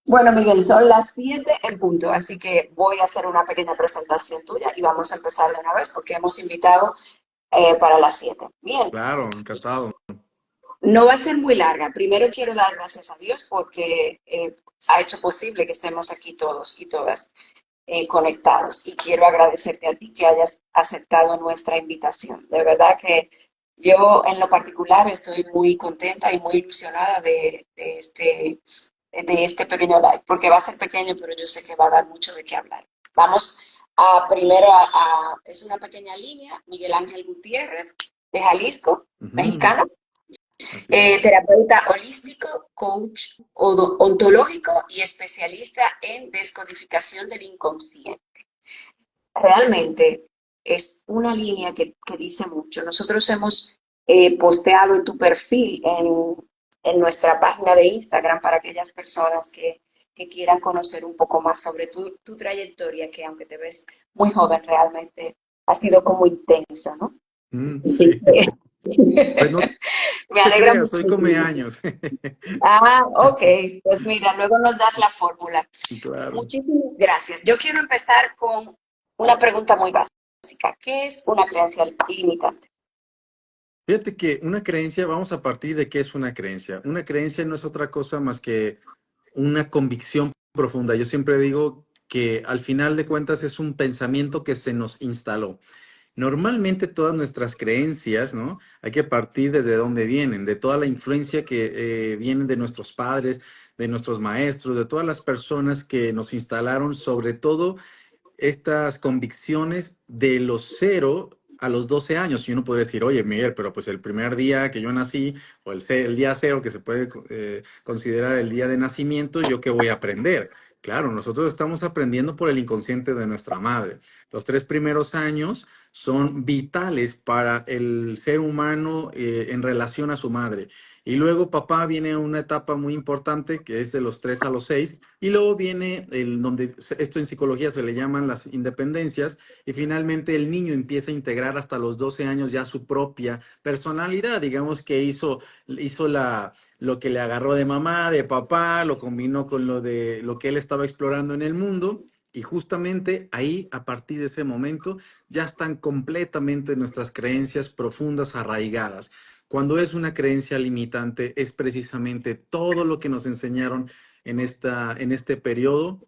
Bueno, Miguel, son las 7 en punto, así que voy a hacer una pequeña presentación tuya y vamos a empezar de una vez porque hemos invitado para las 7. Bien, Claro, encantado. no va a ser muy larga. Primero quiero dar gracias a Dios porque ha hecho posible que estemos aquí todos y todas conectados y quiero agradecerte a ti que hayas aceptado nuestra invitación. De verdad que yo en lo particular estoy muy contenta y muy ilusionada de este pequeño live, porque va a ser pequeño, pero yo sé que va a dar mucho de qué hablar. Vamos a primero es una pequeña línea, Miguel Ángel Gutiérrez, de Jalisco, Ujú, mexicano, así es. terapeuta holístico, coach ontológico y especialista en descodificación del inconsciente. Realmente es una línea que dice mucho. Nosotros hemos posteado en tu perfil en nuestra página de Instagram para aquellas personas que quieran conocer un poco más sobre tu trayectoria, que aunque te ves muy joven, realmente ha sido como intensa, ¿no? Así Sí. que Pues no me te alegra creas, soy come muchísimo. años. Ah, ok. Pues mira, luego nos das la fórmula. Claro. Muchísimas gracias. Yo quiero empezar con una pregunta muy básica. ¿Qué es una creencia limitante? Fíjate que una creencia, vamos a partir de qué es una creencia. Una creencia no es otra cosa más que una convicción profunda. Yo siempre digo que al final de cuentas es un pensamiento que se nos instaló. Normalmente todas nuestras creencias, ¿no? Hay que partir desde dónde vienen, de toda la influencia que vienen de nuestros padres, de nuestros maestros, de todas las personas que nos instalaron, sobre todo estas convicciones de los 0 a los 12 años. Y uno puede decir, oye, Miguel, pero pues el primer día que yo nací, o el día 0, que se puede considerar el día de nacimiento, ¿yo qué voy a aprender? Claro, nosotros estamos aprendiendo por el inconsciente de nuestra madre. Los 3 primeros años son vitales para el ser humano en relación a su madre. Y luego papá viene a una etapa muy importante que es de los 3 a los 6. Y luego viene donde esto en psicología se le llaman las independencias. Y finalmente el niño empieza a integrar hasta los 12 años ya su propia personalidad. Digamos que hizo lo que le agarró de mamá, de papá, lo combinó con lo que él estaba explorando en el mundo. Y justamente ahí, a partir de ese momento, ya están completamente nuestras creencias profundas arraigadas. Cuando es una creencia limitante, es precisamente todo lo que nos enseñaron en este periodo.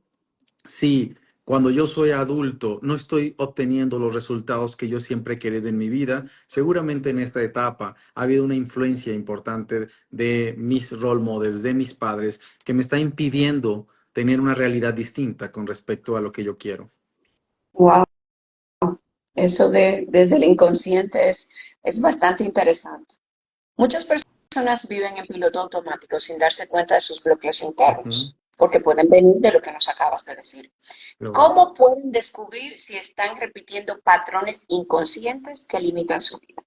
Si cuando yo soy adulto no estoy obteniendo los resultados que yo siempre he querido en mi vida, seguramente en esta etapa ha habido una influencia importante de mis role models, de mis padres, que me está impidiendo tener una realidad distinta con respecto a lo que yo quiero. Wow, eso desde el inconsciente es bastante interesante. Muchas personas viven en piloto automático sin darse cuenta de sus bloqueos Ujú, internos, porque pueden venir de lo que nos acabas de decir. correcto. ¿Cómo pueden descubrir si están repitiendo patrones inconscientes que limitan su vida?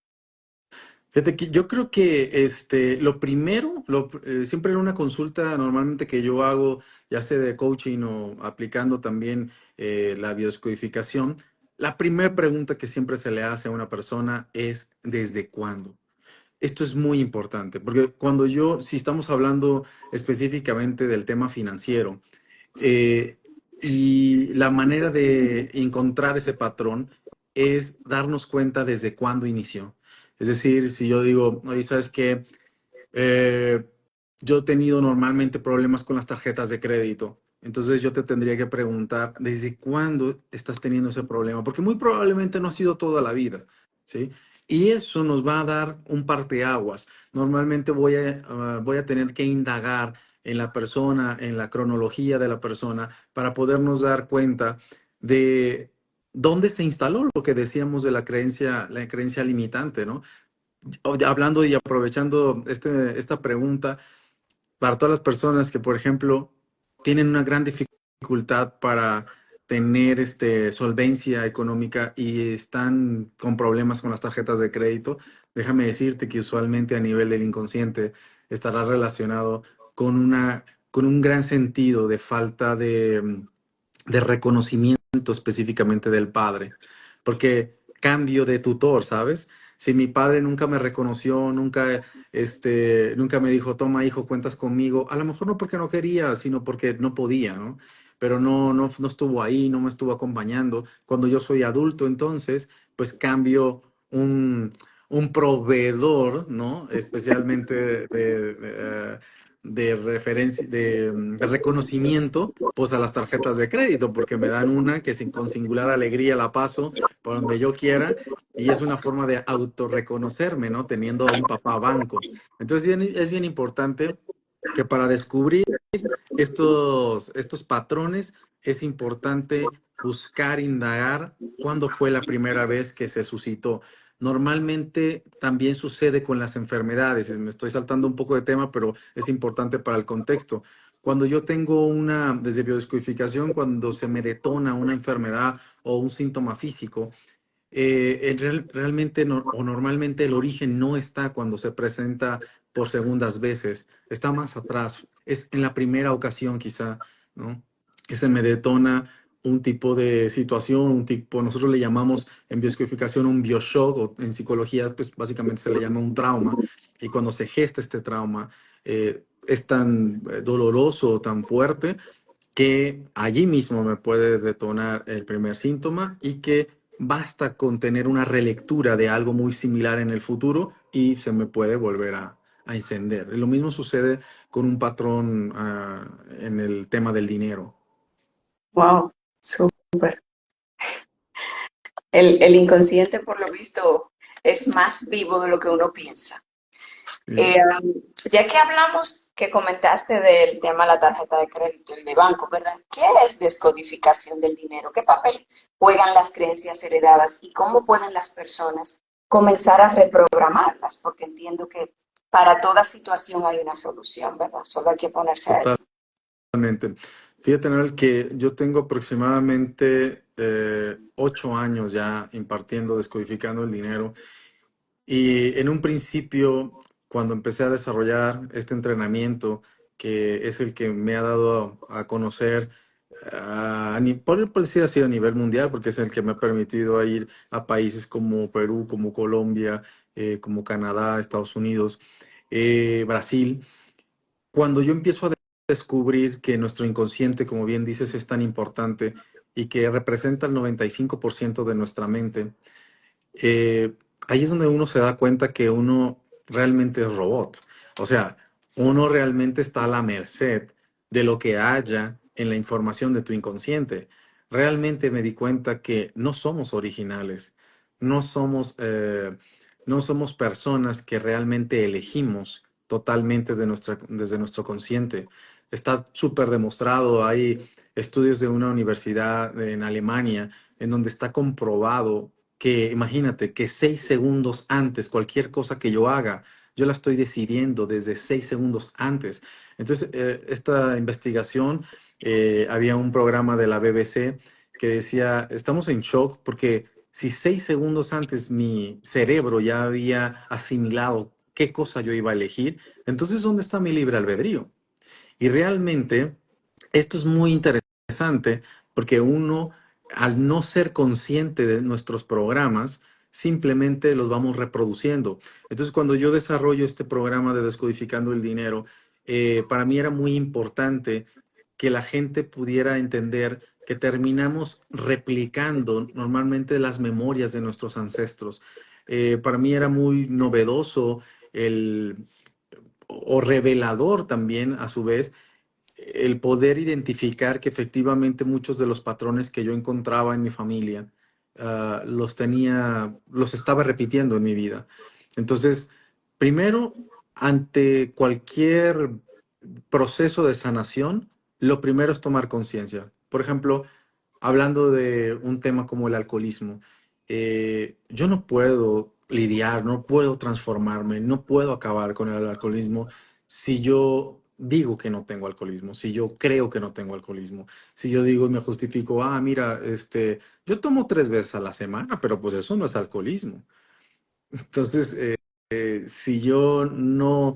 Fíjate que yo creo que lo primero, siempre en una consulta normalmente que yo hago, ya sea de coaching o aplicando también la biodescodificación, la primera pregunta que siempre se le hace a una persona es ¿desde cuándo? Esto es muy importante, porque si estamos hablando específicamente del tema financiero, eh, y la manera de encontrar ese patrón es darnos cuenta desde cuándo inició. Es decir, si yo digo, oye, ¿sabes qué? Eh, yo he tenido normalmente problemas con las tarjetas de crédito. Entonces yo te tendría que preguntar, ¿desde cuándo estás teniendo ese problema? Porque muy probablemente no ha sido toda la vida, ¿sí? Y eso nos va a dar un parteaguas. Normalmente voy a tener que indagar en la persona, en la cronología de la persona, para podernos dar cuenta de dónde se instaló lo que decíamos de la creencia limitante, ¿no? Hablando y aprovechando esta pregunta, para todas las personas que, por ejemplo, tienen una gran dificultad para tener solvencia económica y están con problemas con las tarjetas de crédito, déjame decirte que usualmente a nivel del inconsciente estará relacionado con con un gran sentido de falta de reconocimiento específicamente del padre, porque cambio de tutor, ¿sabes? Si mi padre nunca me reconoció, nunca nunca me dijo, toma hijo, cuentas conmigo. A lo mejor no porque no quería, sino porque no podía, ¿no? Pero no estuvo ahí, no me estuvo acompañando. Cuando yo soy adulto, entonces, pues cambio un proveedor, ¿no? Especialmente de referencia, de reconocimiento, pues a las tarjetas de crédito, porque me dan una que con singular alegría la paso por donde yo quiera y es una forma de autorreconocerme, ¿no? Teniendo a un papá banco. Entonces es bien importante que para descubrir estos patrones es importante buscar, indagar cuándo fue la primera vez que se suscitó. Normalmente también sucede con las enfermedades. Me estoy saltando un poco de tema, pero es importante para el contexto. Cuando yo tengo desde biodescodificación, cuando se me detona una enfermedad o un síntoma físico, realmente o normalmente el origen no está cuando se presenta por segundas veces, está más atrás, es en la primera ocasión quizá, ¿no? Que se me detona un tipo de situación, nosotros le llamamos en bioscodificación un bioshock, o en psicología, pues básicamente se le llama un trauma, y cuando se gesta este trauma, es tan doloroso, tan fuerte, que allí mismo me puede detonar el primer síntoma y que basta con tener una relectura de algo muy similar en el futuro y se me puede volver a encender. Lo mismo sucede con un patrón en el tema del dinero. Wow, súper. El inconsciente, por lo visto, es más vivo de lo que uno piensa. Sí, Ya que hablamos, que comentaste del tema de la tarjeta de crédito y de banco, ¿verdad? ¿Qué es descodificación del dinero? ¿Qué papel juegan las creencias heredadas y cómo pueden las personas comenzar a reprogramarlas? Porque entiendo que para toda situación hay una solución, ¿verdad? Solo hay que ponerse a eso. totalmente. Fíjate, Noel, que yo tengo aproximadamente 8 años ya impartiendo, descodificando el dinero. Y en un principio, cuando empecé a desarrollar este entrenamiento, que es el que me ha dado a conocer, por decir así, a nivel mundial, porque es el que me ha permitido ir a países como Perú, como Colombia, como Canadá, Estados Unidos, Brasil. Cuando yo empiezo a descubrir que nuestro inconsciente, como bien dices, es tan importante y que representa el 95% de nuestra mente, eh, ahí es donde uno se da cuenta que uno realmente es robot. O sea, uno realmente está a la merced de lo que haya en la información de tu inconsciente. Realmente me di cuenta que no somos originales, no somos, eh, no somos personas que realmente elegimos totalmente desde nuestro consciente. Está súper demostrado, hay estudios de una universidad en Alemania en donde está comprobado que imagínate que 6 segundos antes, cualquier cosa que yo haga, yo la estoy decidiendo desde 6 segundos antes. Entonces, esta investigación, había un programa de la BBC que decía, estamos en shock porque si 6 segundos antes mi cerebro ya había asimilado qué cosa yo iba a elegir, entonces, ¿dónde está mi libre albedrío? Y realmente esto es muy interesante porque uno, al no ser consciente de nuestros programas, simplemente los vamos reproduciendo. Entonces, cuando yo desarrollo este programa de Descodificando el Dinero, para mí era muy importante que la gente pudiera entender que terminamos replicando normalmente las memorias de nuestros ancestros. Para mí era muy novedoso el, o revelador también, a su vez, el poder identificar que efectivamente muchos de los patrones que yo encontraba en mi familia, los estaba repitiendo en mi vida. Entonces, primero, ante cualquier proceso de sanación, lo primero es tomar conciencia. Por ejemplo, hablando de un tema como el alcoholismo, yo no puedo lidiar, no puedo transformarme, no puedo acabar con el alcoholismo si yo digo que no tengo alcoholismo, si yo creo que no tengo alcoholismo, si yo digo y me justifico, mira, yo tomo 3 veces a la semana, pero pues eso no es alcoholismo. Entonces, si yo no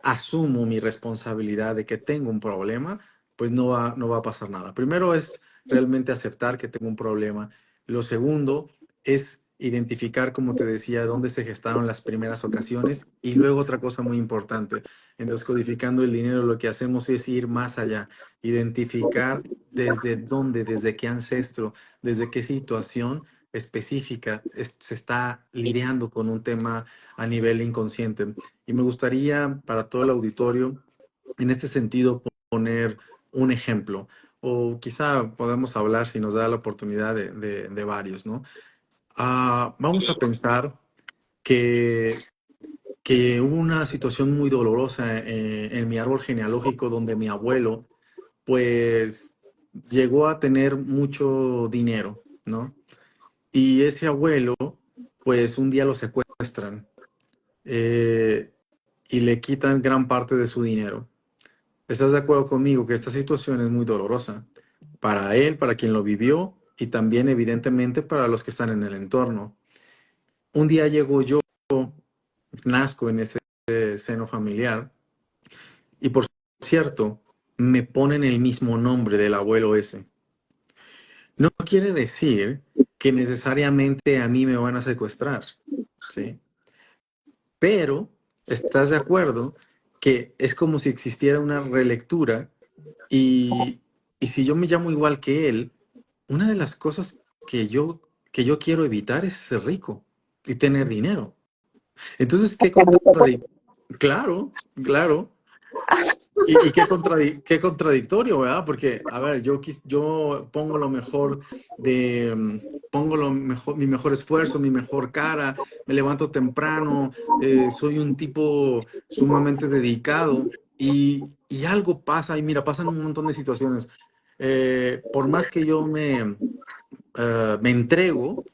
asumo mi responsabilidad de que tengo un problema, pues no va a pasar nada. Primero es realmente aceptar que tengo un problema. Lo segundo es identificar, como te decía, dónde se gestaron las primeras ocasiones. Y luego otra cosa muy importante, en Descodificando el Dinero, lo que hacemos es ir más allá, identificar desde dónde, desde qué ancestro, desde qué situación específica se está lidiando con un tema a nivel inconsciente. Y me gustaría para todo el auditorio, en este sentido, poner un ejemplo, o quizá podemos hablar, si nos da la oportunidad, de varios, ¿no? Vamos a pensar que, que hubo una situación muy dolorosa en mi árbol genealógico donde mi abuelo, pues, llegó a tener mucho dinero, ¿no? Y ese abuelo, pues, un día lo secuestran eh, y le quitan gran parte de su dinero. ¿Estás de acuerdo conmigo que esta situación es muy dolorosa para él, para quien lo vivió y también evidentemente para los que están en el entorno? Un día llego yo, nazco en ese seno familiar y por cierto, me ponen el mismo nombre del abuelo ese. No quiere decir que necesariamente a mí me van a secuestrar, ¿sí? Pero, ¿estás de acuerdo que es como si existiera una relectura y, y si yo me llamo igual que él, una de las cosas que yo quiero evitar es ser rico y tener dinero? Entonces, qué contradictorio. Claro, claro. Y qué contradictorio, ¿verdad? Porque, a ver, yo pongo lo mejor pongo lo mejor, mi mejor esfuerzo, mi mejor cara, me levanto temprano, soy un tipo sumamente dedicado y algo pasa, y mira, pasan un montón de situaciones. Por más que yo me entrego,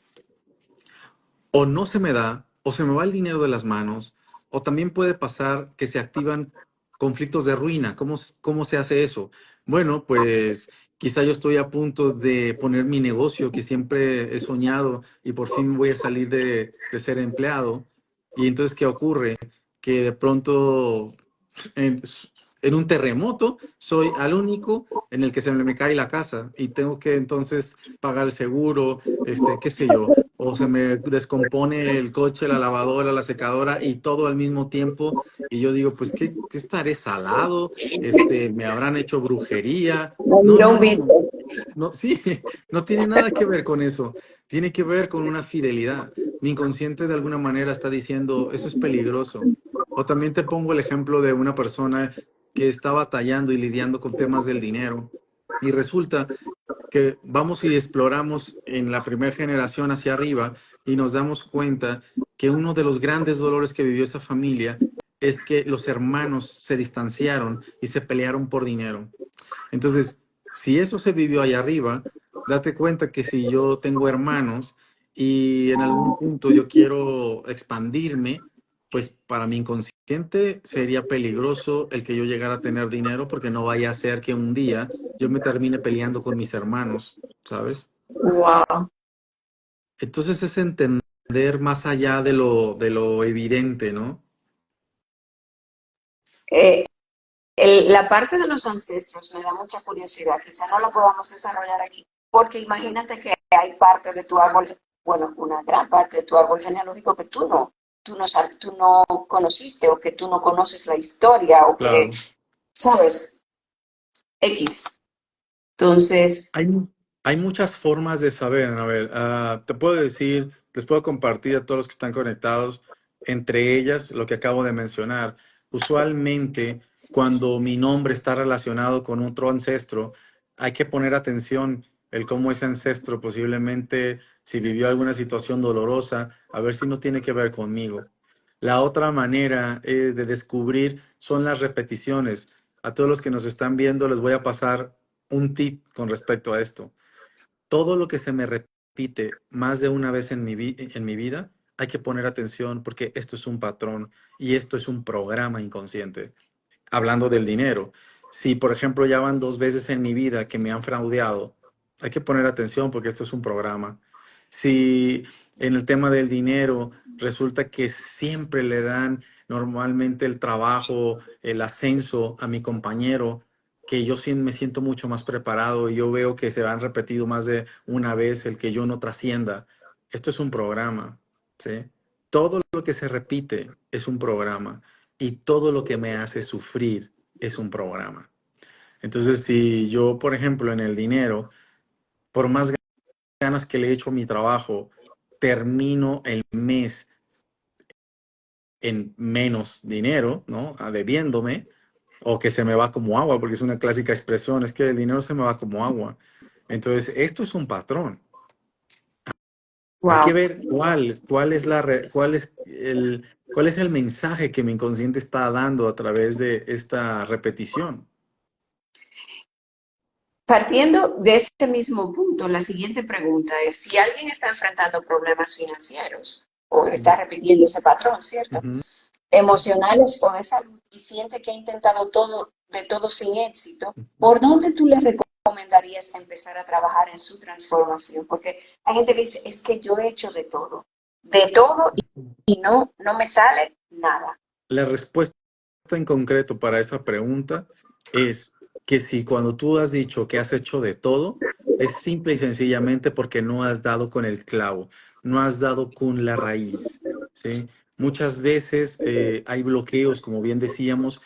o no se me da, o se me va el dinero de las manos, o también puede pasar que se activan conflictos de ruina. ¿Cómo se hace eso? Bueno, pues quizá yo estoy a punto de poner mi negocio que siempre he soñado y por fin voy a salir de ser empleado. Y entonces, ¿qué ocurre? Que de pronto en, en un terremoto soy al único en el que se me cae la casa y tengo que entonces pagar el seguro, qué sé yo, o se me descompone el coche, la lavadora, la secadora y todo al mismo tiempo. Y yo digo, pues, ¿qué estaré salado? ¿Me habrán hecho brujería? No, Mira no, un no. visto. No, sí, no tiene nada que ver con eso. Tiene que ver con una fidelidad. Mi inconsciente de alguna manera está diciendo, eso es peligroso. O también te pongo el ejemplo de una persona que está batallando y lidiando con temas del dinero. Y resulta que vamos y exploramos en la primera generación hacia arriba y nos damos cuenta que uno de los grandes dolores que vivió esa familia es que los hermanos se distanciaron y se pelearon por dinero. Entonces, si eso se vivió allá arriba, date cuenta que si yo tengo hermanos y en algún punto yo quiero expandirme, pues para mi inconsciente sería peligroso el que yo llegara a tener dinero porque no vaya a ser que un día yo me termine peleando con mis hermanos, ¿sabes? Wow. Entonces es entender más allá de lo evidente, ¿no? Eh, la parte de los ancestros me da mucha curiosidad, quizá no la podamos desarrollar aquí, porque imagínate que hay parte de tu árbol, bueno, una gran parte de tu árbol genealógico que tú no conociste o que tú no conoces la historia o que, Claro. sabes, X. Entonces, Hay, hay muchas formas de saber. A ver, te puedo decir, les puedo compartir a todos los que están conectados, entre ellas lo que acabo de mencionar. Usualmente, cuando mi nombre está relacionado con otro ancestro, hay que poner atención el cómo ese ancestro posiblemente, si vivió alguna situación dolorosa, a ver si no tiene que ver conmigo. La otra manera de descubrir son las repeticiones. A todos los que nos están viendo les voy a pasar un tip con respecto a esto. Todo lo que se me repite más de una vez en mi vida, hay que poner atención porque esto es un patrón y esto es un programa inconsciente. Hablando del dinero, si por ejemplo ya van 2 veces en mi vida que me han fraudeado, hay que poner atención porque esto es un programa. Si en el tema del dinero resulta que siempre le dan normalmente el trabajo, el ascenso a mi compañero, que yo sí me siento mucho más preparado y yo veo que se han repetido más de una vez el que yo no trascienda, esto es un programa, ¿sí? Todo lo que se repite es un programa y todo lo que me hace sufrir es un programa. Entonces, si yo, por ejemplo, en el dinero, por más ganas que le echo a mi trabajo, termino el mes en menos dinero, ¿no? Debiéndome, o que se me va como agua, porque es una clásica expresión, es que el dinero se me va como agua. Entonces, esto es un patrón. Hay que Wow. ver cuál es el mensaje que mi inconsciente está dando a través de esta repetición. Partiendo de ese mismo punto, la siguiente pregunta es, si alguien está enfrentando problemas financieros o está Ujú, repitiendo ese patrón, ¿cierto? ujú. Emocionales o de salud y siente que ha intentado todo, de todo sin éxito, ¿por dónde tú le recomendarías empezar a trabajar en su transformación? Porque hay gente que dice, es que yo he hecho de todo y no me sale nada. La respuesta en concreto para esa pregunta es que si cuando tú has dicho que has hecho de todo, es simple y sencillamente porque no has dado con el clavo, no has dado con la raíz, ¿sí? Muchas veces hay bloqueos, como bien decíamos,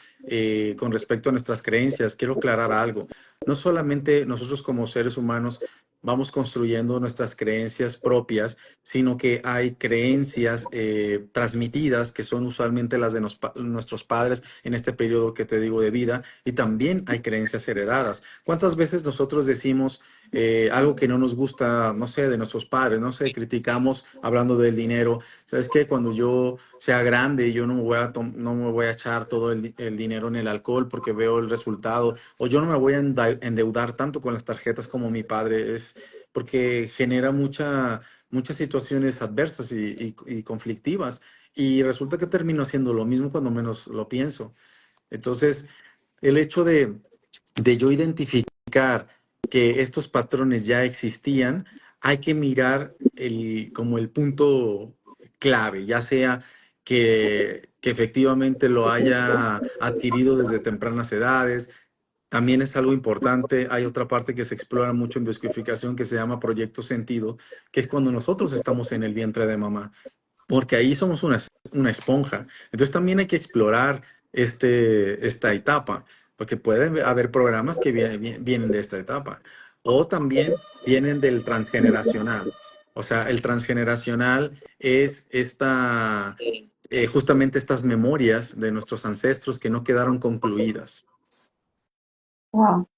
con respecto a nuestras creencias. Quiero aclarar algo. No solamente nosotros como seres humanos vamos construyendo nuestras creencias propias, sino que hay creencias transmitidas que son usualmente las de nuestros padres en este periodo que te digo de vida, y también hay creencias heredadas. ¿Cuántas veces nosotros decimos algo que no nos gusta, no sé, de nuestros padres, no sé, criticamos hablando del dinero? ¿Sabes qué? Cuando yo sea grande, yo no me voy a, no me voy a echar todo el dinero en el alcohol porque veo el resultado, o yo no me voy a endeudar tanto con las tarjetas como mi padre, es porque genera muchas situaciones adversas y conflictivas. Y resulta que termino haciendo lo mismo cuando menos lo pienso. Entonces, el hecho de yo identificar que estos patrones ya existían, hay que mirar como el punto clave, ya sea que efectivamente lo haya adquirido desde tempranas edades. También es algo importante, hay otra parte que se explora mucho en bioscodificación que se llama proyecto sentido, que es cuando nosotros estamos en el vientre de mamá, porque ahí somos una esponja. Entonces también hay que explorar esta etapa, porque puede haber programas que vienen de esta etapa, o también vienen del transgeneracional. O sea, el transgeneracional es justamente estas memorias de nuestros ancestros que no quedaron concluidas. Wow.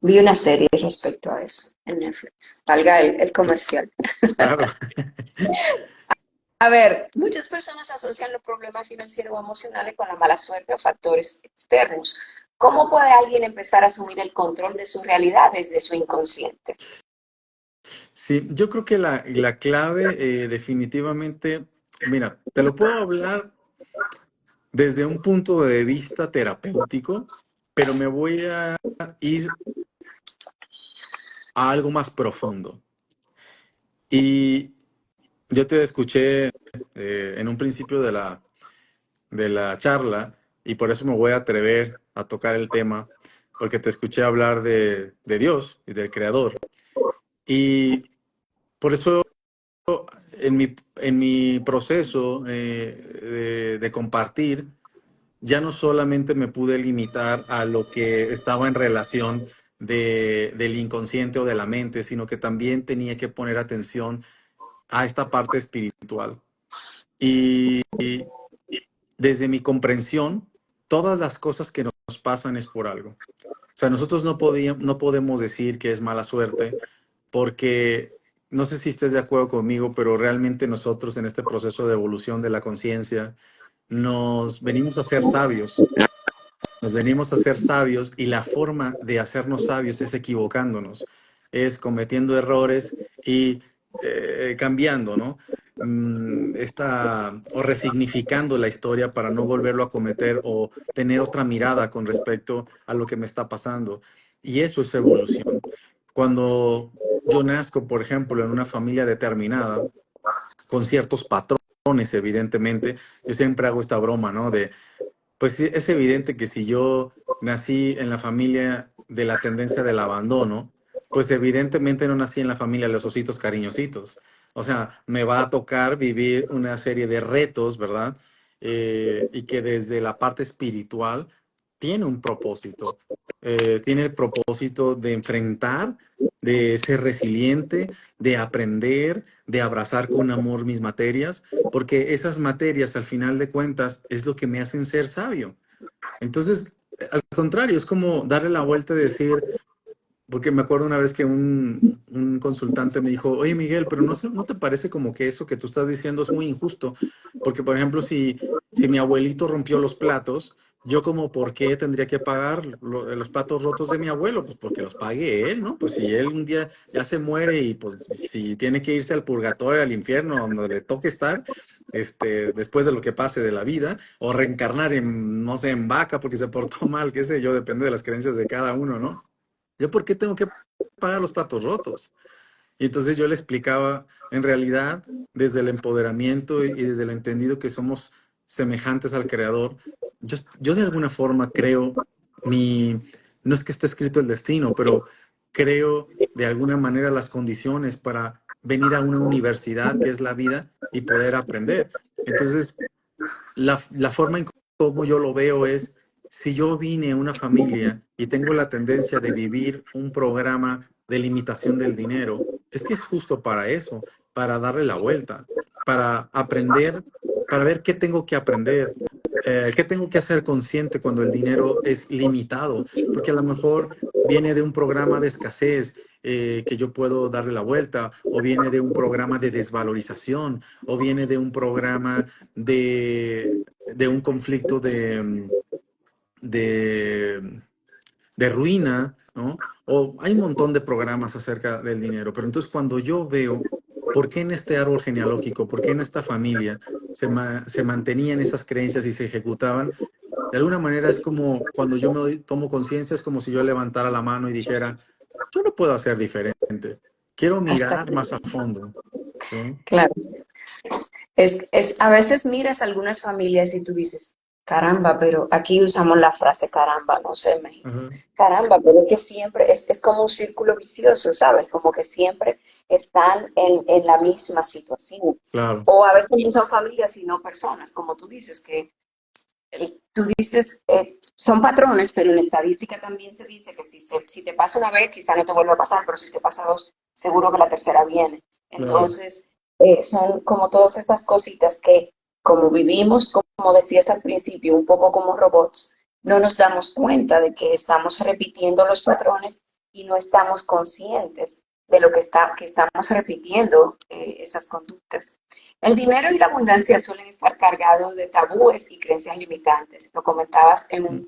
Vi una serie respecto a eso en Netflix. Valga el comercial. Claro. A ver, muchas personas asocian los problemas financieros o emocionales con la mala suerte o factores externos. ¿Cómo puede alguien empezar a asumir el control de su realidad desde su inconsciente? Sí, yo creo que la clave definitivamente, mira, te lo puedo hablar desde un punto de vista terapéutico, pero me voy a ir a algo más profundo. Y yo te escuché en un principio de la charla, y por eso me voy a atrever a tocar el tema, porque te escuché hablar de Dios y del Creador. Y por eso en mi proceso de compartir, ya no solamente me pude limitar a lo que estaba en relación del inconsciente o de la mente, sino que también tenía que poner atención a esta parte espiritual. Y desde mi comprensión, todas las cosas que nos pasan es por algo. O sea, nosotros no podemos decir que es mala suerte porque no sé si estés de acuerdo conmigo, pero realmente nosotros en este proceso de evolución de la conciencia nos venimos a ser sabios. Nos venimos a ser sabios y la forma de hacernos sabios es equivocándonos, es cometiendo errores y cambiando, ¿no? O resignificando la historia para no volverlo a cometer o tener otra mirada con respecto a lo que me está pasando. Y eso es evolución. Cuando yo nazco, por ejemplo, en una familia determinada, con ciertos patrones, evidentemente, yo siempre hago esta broma, ¿no? Pues sí, es evidente que si yo nací en la familia de la tendencia del abandono, pues evidentemente no nací en la familia de los ositos cariñositos. O sea, me va a tocar vivir una serie de retos, ¿verdad? Y que desde la parte espiritual tiene un propósito. Tiene el propósito de enfrentar, de ser resiliente, de aprender, de abrazar con amor mis materias, porque esas materias, al final de cuentas, es lo que me hacen ser sabio. Entonces, al contrario, es como darle la vuelta y decir, porque me acuerdo una vez que un consultante me dijo, oye Miguel, pero ¿no te parece como que eso que tú estás diciendo es muy injusto? Porque, por ejemplo, si mi abuelito rompió los platos, yo como, ¿por qué tendría que pagar los platos rotos de mi abuelo? Pues porque los pague él, ¿no? Pues si él un día ya se muere y pues si tiene que irse al purgatorio, al infierno, donde le toque estar, después de lo que pase de la vida, o reencarnar en, no sé, en vaca porque se portó mal, qué sé yo, depende de las creencias de cada uno, ¿no? ¿Yo por qué tengo que pagar los platos rotos? Y entonces yo le explicaba, en realidad, desde el empoderamiento y desde el entendido que somos semejantes al Creador, yo de alguna forma creo mi, no es que esté escrito el destino, pero creo de alguna manera las condiciones para venir a una universidad que es la vida y poder aprender. Entonces, la forma en cómo yo lo veo es, si yo vine a una familia y tengo la tendencia de vivir un programa de limitación del dinero, es que es justo para eso, para darle la vuelta, para aprender, para ver qué tengo que aprender, qué tengo que hacer consciente cuando el dinero es limitado, porque a lo mejor viene de un programa de escasez que yo puedo darle la vuelta, o viene de un programa de desvalorización, o viene de un programa de un conflicto de, de ruina, ¿no? O hay un montón de programas acerca del dinero, pero entonces cuando yo veo por qué en este árbol genealógico, por qué en esta familia se mantenían esas creencias y se ejecutaban, de alguna manera es como cuando yo tomo conciencia, es como si yo levantara la mano y dijera, yo lo puedo hacer diferente, quiero Hasta mirar que, más a fondo, ¿sí? claro. A veces miras algunas familias y tú dices, caramba, pero aquí usamos la frase caramba, no sé, en México. Ajá, Caramba, pero es que siempre es como un círculo vicioso, ¿sabes? Como que siempre están en la misma situación. claro, O a veces no son familias, sino personas, como tú dices, que tú dices, son patrones, pero en estadística también se dice que si te pasa una vez, quizá no te vuelva a pasar, pero si te pasa dos, seguro que la tercera viene. claro. Entonces, son como todas esas cositas que, como vivimos, como decías al principio, un poco como robots, no nos damos cuenta de que estamos repitiendo los patrones y no estamos conscientes de lo que estamos repitiendo esas conductas. El dinero y la abundancia suelen estar cargados de tabúes y creencias limitantes. Lo comentabas Mm,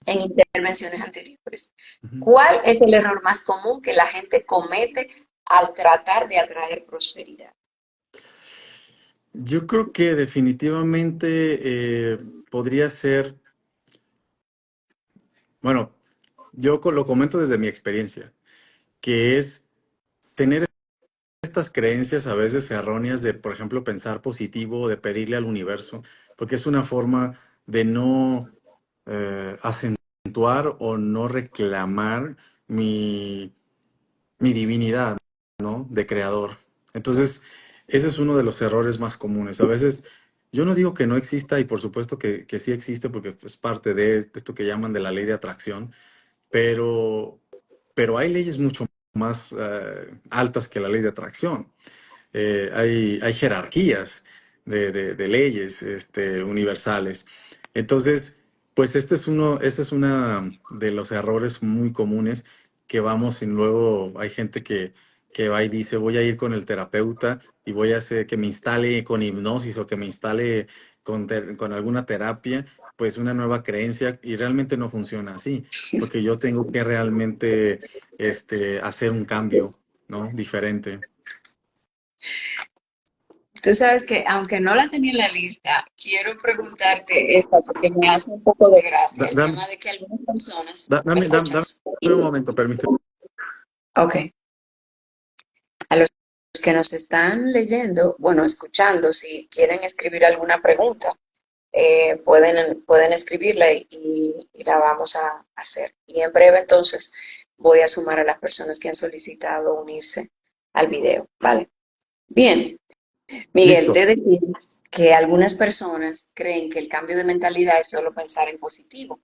en intervenciones anteriores. ujú. ¿Cuál es el error más común que la gente comete al tratar de atraer prosperidad? Yo creo que definitivamente podría ser, bueno, lo comento desde mi experiencia, que es tener estas creencias a veces erróneas de, por ejemplo, pensar positivo, de pedirle al universo, porque es una forma de no acentuar o no reclamar mi divinidad, ¿no? De creador. Entonces, ese es uno de los errores más comunes. A veces, yo no digo que no exista, y por supuesto que sí existe, porque es parte de esto que llaman de la ley de atracción, pero, pero hay leyes mucho más altas que la ley de atracción. Hay jerarquías de leyes universales. Entonces, pues este es una de los errores muy comunes que vamos y luego hay gente que va y dice, voy a ir con el terapeuta y voy a hacer que me instale con hipnosis o que me instale con alguna terapia, pues una nueva creencia y realmente no funciona así, porque yo tengo que realmente hacer un cambio, ¿no? Diferente. Tú sabes que, aunque no la tenía en la lista, quiero preguntarte esta porque me hace un poco de gracia Da- el dam- tema de que algunas personas, ¿me dame escuchas? un momento, permíteme. Ok. A los que nos están leyendo, bueno, escuchando, si quieren escribir alguna pregunta, pueden escribirla y la vamos a hacer. Y en breve entonces voy a sumar a las personas que han solicitado unirse al video, ¿vale? Bien, Miguel, Listo. te decía que algunas personas creen que el cambio de mentalidad es solo pensar en positivo.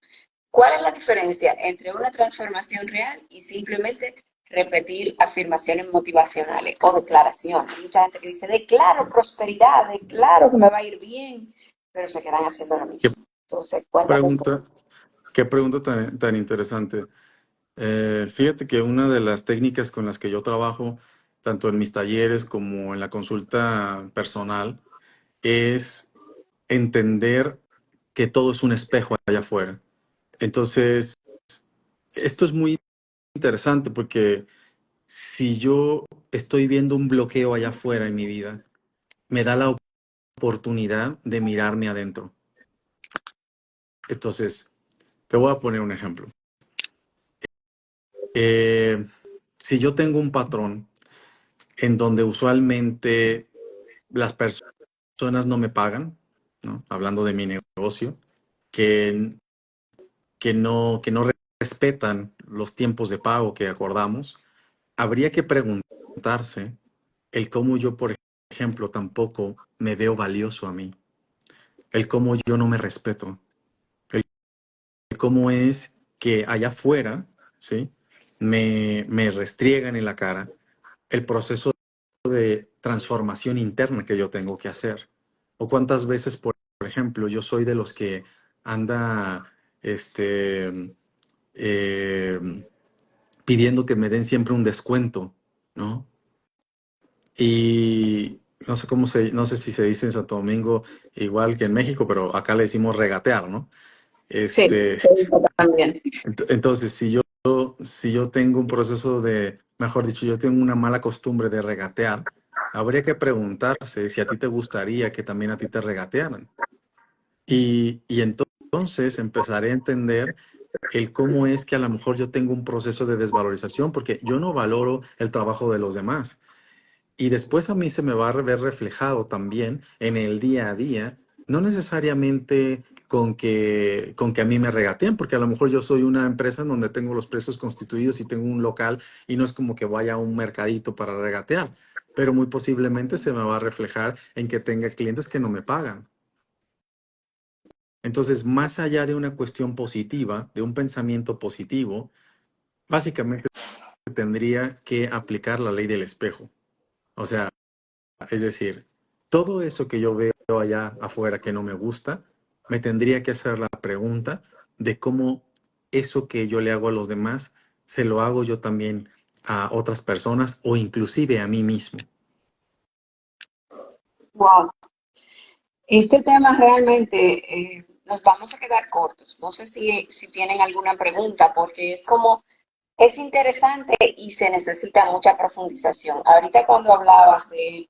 ¿Cuál es la diferencia entre una transformación real y simplemente repetir afirmaciones motivacionales o declaraciones? Hay mucha gente que dice, declaro prosperidad, declaro que me va a ir bien, pero se quedan haciendo lo ¿Qué mismo. Entonces, cuéntame un poco. pregunta, qué pregunta tan interesante? Fíjate que una de las técnicas con las que yo trabajo, tanto en mis talleres como en la consulta personal, es entender que todo es un espejo allá afuera. Entonces, esto es muy interesante porque si yo estoy viendo un bloqueo allá afuera en mi vida, me da la oportunidad de mirarme adentro. Entonces, te voy a poner un ejemplo. Eh, si yo tengo un patrón en donde usualmente las personas no me pagan, ¿no? Hablando de mi negocio, que, que no respetan los tiempos de pago que acordamos, habría que preguntarse el cómo yo, por ejemplo, tampoco me veo valioso a mí, el cómo yo no me respeto, el cómo es que allá afuera, ¿sí? Me restriegan en la cara el proceso de transformación interna que yo tengo que hacer. O cuántas veces, por ejemplo, yo soy de los que anda eh, pidiendo que me den siempre un descuento, ¿no? Y no sé si se dice en Santo Domingo igual que en México, pero acá le decimos regatear, ¿no? Sí, Este, se dice también. entonces, si yo tengo un proceso de, mejor dicho, yo tengo una mala costumbre de regatear, habría que preguntarse si a ti te gustaría que también a ti te regatearan. Y entonces empezaré a entender el cómo es que a lo mejor yo tengo un proceso de desvalorización porque yo no valoro el trabajo de los demás. Y después a mí se me va a ver reflejado también en el día a día, no necesariamente con que a mí me regateen, porque a lo mejor yo soy una empresa en donde tengo los precios constituidos y tengo un local y no es como que vaya a un mercadito para regatear, pero muy posiblemente se me va a reflejar en que tenga clientes que no me pagan. Entonces, más allá de una cuestión positiva, de un pensamiento positivo, básicamente tendría que aplicar la ley del espejo. O sea, es decir, todo eso que yo veo allá afuera que no me gusta, me tendría que hacer la pregunta de cómo eso que yo le hago a los demás, se lo hago yo también a otras personas o inclusive a mí mismo. Wow. Este tema realmente nos vamos a quedar cortos. No sé si tienen alguna pregunta, porque es como, es interesante y se necesita mucha profundización. Ahorita cuando hablabas de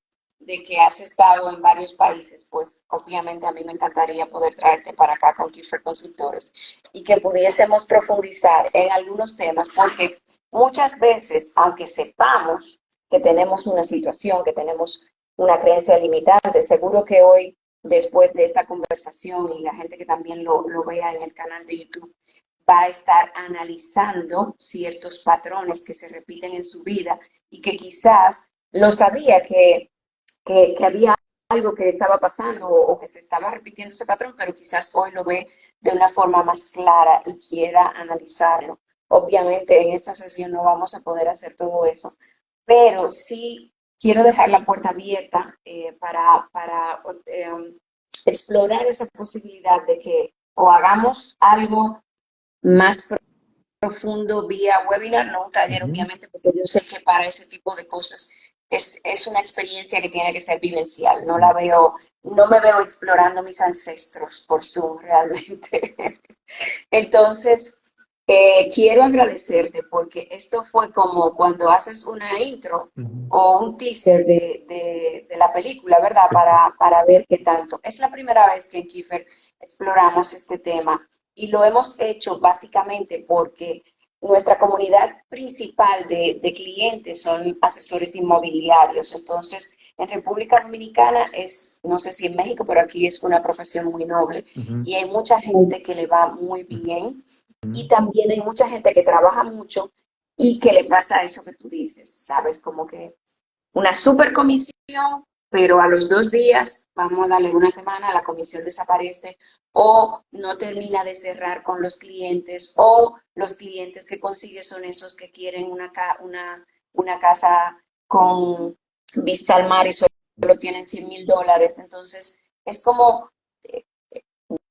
que has estado en varios países, pues obviamente a mí me encantaría poder traerte para acá con Kiefer Consultores y que pudiésemos profundizar en algunos temas, porque muchas veces, aunque sepamos que tenemos una situación, que tenemos una creencia limitante, seguro que hoy, después de esta conversación y la gente que también lo vea en el canal de YouTube, va a estar analizando ciertos patrones que se repiten en su vida y que quizás lo sabía que había algo que estaba pasando o que se estaba repitiendo ese patrón, pero quizás hoy lo ve de una forma más clara y quiera analizarlo. Obviamente en esta sesión no vamos a poder hacer todo eso, pero sí quiero dejar la puerta abierta para explorar esa posibilidad de que o hagamos algo más profundo vía webinar, no un taller Ujú. obviamente, porque yo sé que para ese tipo de cosas es una experiencia que tiene que ser vivencial. No la veo, no me veo explorando mis ancestros por Zoom realmente. Entonces, quiero agradecerte porque esto fue como cuando haces una intro Ujú. o un teaser de la película, ¿verdad? Para ver qué tanto. Es la primera vez que en Kiefer exploramos este tema y lo hemos hecho básicamente porque nuestra comunidad principal de clientes son asesores inmobiliarios. Entonces, en República Dominicana es, no sé si en México, pero aquí es una profesión muy noble Ujú. y hay mucha gente que le va muy bien y Ujú. también hay mucha gente que trabaja mucho y que le pasa eso que tú dices, ¿sabes? Como que una super comisión, pero a los 2 días, vamos a darle una semana, la comisión desaparece o no termina de cerrar con los clientes o los clientes que consigue son esos que quieren una casa con vista al mar y solo tienen $100,000. Entonces, es como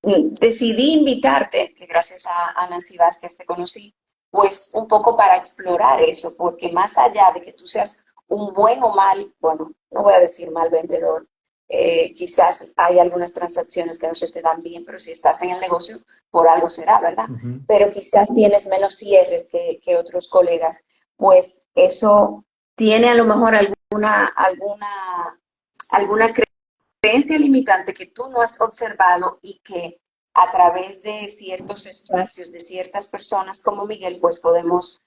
decidí invitarte, que gracias a Nancy Vázquez te conocí, pues un poco para explorar eso, porque más allá de que tú seas un buen o mal, bueno, no voy a decir mal vendedor, quizás hay algunas transacciones que no se te dan bien, pero si estás en el negocio, por algo será, ¿verdad? Ujú. Pero quizás tienes menos cierres que otros colegas, pues eso tiene a lo mejor alguna creencia limitante que tú no has observado y que a través de ciertos espacios, de ciertas personas como Miguel, pues podemos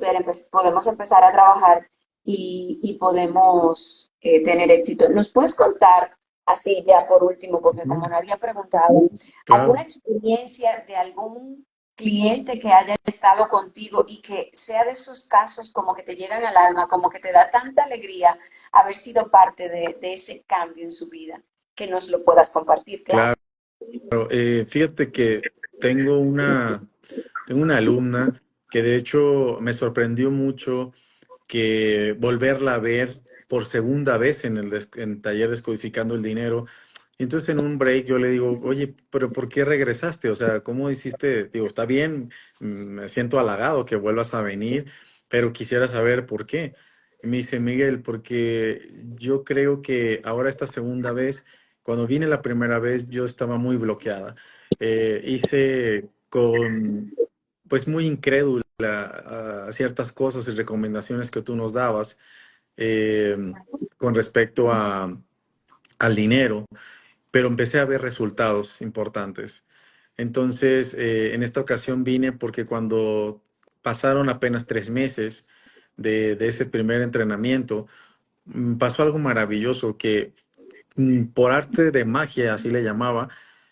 ver, podemos empezar a trabajar y podemos tener éxito. ¿Nos puedes contar, así ya por último, porque Ujú. como nadie ha preguntado, alguna Claro. experiencia de algún cliente que haya estado contigo y que sea de esos casos como que te llegan al alma, como que te da tanta alegría haber sido parte de ese cambio en su vida, que nos lo puedas compartir, claro? Claro. Fíjate que tengo una alumna que de hecho me sorprendió mucho que volverla a ver por segunda vez en taller Descodificando el Dinero. Y entonces en un break yo le digo, oye, pero ¿por qué regresaste? O sea, ¿cómo hiciste? Digo, está bien, me siento halagado que vuelvas a venir, pero quisiera saber por qué. Y me dice, Miguel, porque yo creo que ahora esta segunda vez, cuando vine la primera vez, yo estaba muy bloqueada. Hice pues muy incrédula a ciertas cosas y recomendaciones que tú nos dabas eh, con respecto al dinero, pero empecé a ver resultados importantes. Entonces, en esta ocasión vine porque cuando pasaron apenas 3 meses de ese primer entrenamiento, pasó algo maravilloso que por arte de magia, así le llamaba,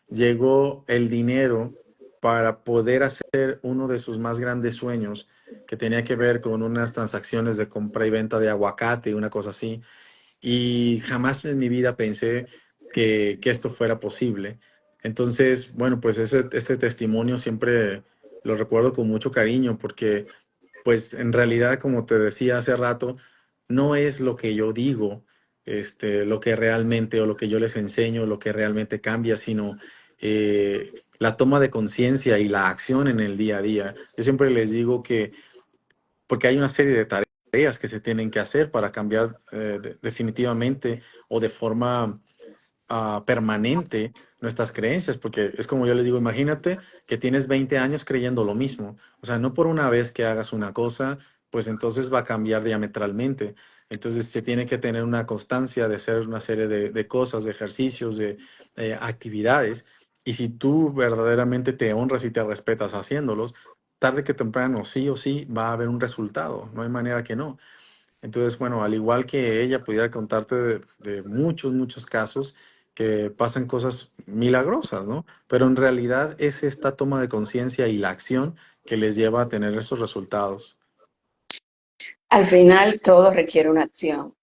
llegó el dinero para poder hacer uno de sus más grandes sueños, que tenía que ver con unas transacciones de compra y venta de aguacate, una cosa así. Y jamás en mi vida pensé que esto fuera posible. Entonces, bueno, pues ese testimonio siempre lo recuerdo con mucho cariño porque, pues en realidad, como te decía hace rato, no es lo que yo digo, lo que realmente o lo que yo les enseño, lo que realmente cambia, sino la toma de conciencia y la acción en el día a día. Yo siempre les digo que porque hay una serie de tareas que se tienen que hacer para cambiar definitivamente o de forma permanente nuestras creencias, porque es como yo les digo, imagínate que tienes 20 años creyendo lo mismo, o sea, no por una vez que hagas una cosa, pues entonces va a cambiar diametralmente. Entonces se tiene que tener una constancia de hacer una serie de cosas, de ejercicios, de actividades, y si tú verdaderamente te honras y te respetas haciéndolos, tarde que temprano, sí o sí, va a haber un resultado, no hay manera que no. Entonces, bueno, al igual que ella, pudiera contarte de muchos, muchos casos que pasan cosas milagrosas, ¿no? Pero en realidad es esta toma de conciencia y la acción que les lleva a tener esos resultados. Al final todo requiere una acción.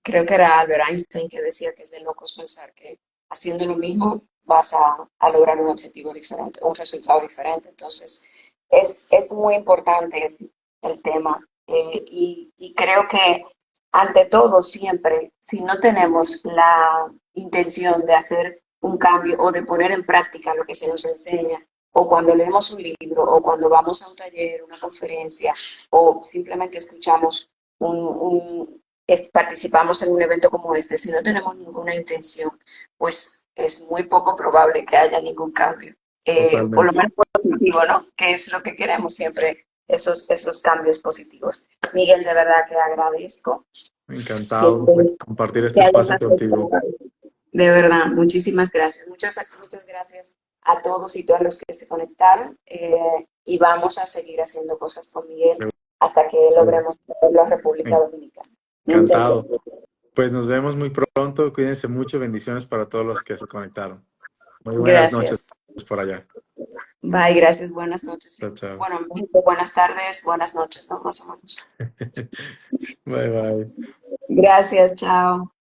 Creo que era Albert Einstein que decía que es de locos pensar que haciendo lo mismo vas a lograr un objetivo diferente, un resultado diferente. Entonces, es muy importante el tema. Y creo que ante todo, siempre, si no tenemos la intención de hacer un cambio o de poner en práctica lo que se nos enseña, o cuando leemos un libro, o cuando vamos a un taller, una conferencia, o simplemente escuchamos participamos en un evento como este, si no tenemos ninguna intención, pues es muy poco probable que haya ningún cambio. Por lo Totalmente. menos positivo, ¿no? Que es lo que queremos siempre, esos cambios positivos. Miguel, de verdad que agradezco que Encantado de estés, compartir este que hayas espacio contigo. aceptado. De verdad, muchísimas gracias. Muchas gracias a todos y todas los que se conectaron y vamos a seguir haciendo cosas con Miguel hasta que logremos traerlo a República Dominicana. Muchas Encantado. gracias. Pues nos vemos muy pronto. Cuídense mucho. Bendiciones para todos los que se conectaron. Muy buenas noches Gracias. por allá. Bye, gracias. Buenas noches. Chao, chao. Bueno, en México, buenas tardes, buenas noches, ¿no? Más o menos. Bye, bye. Gracias, chao.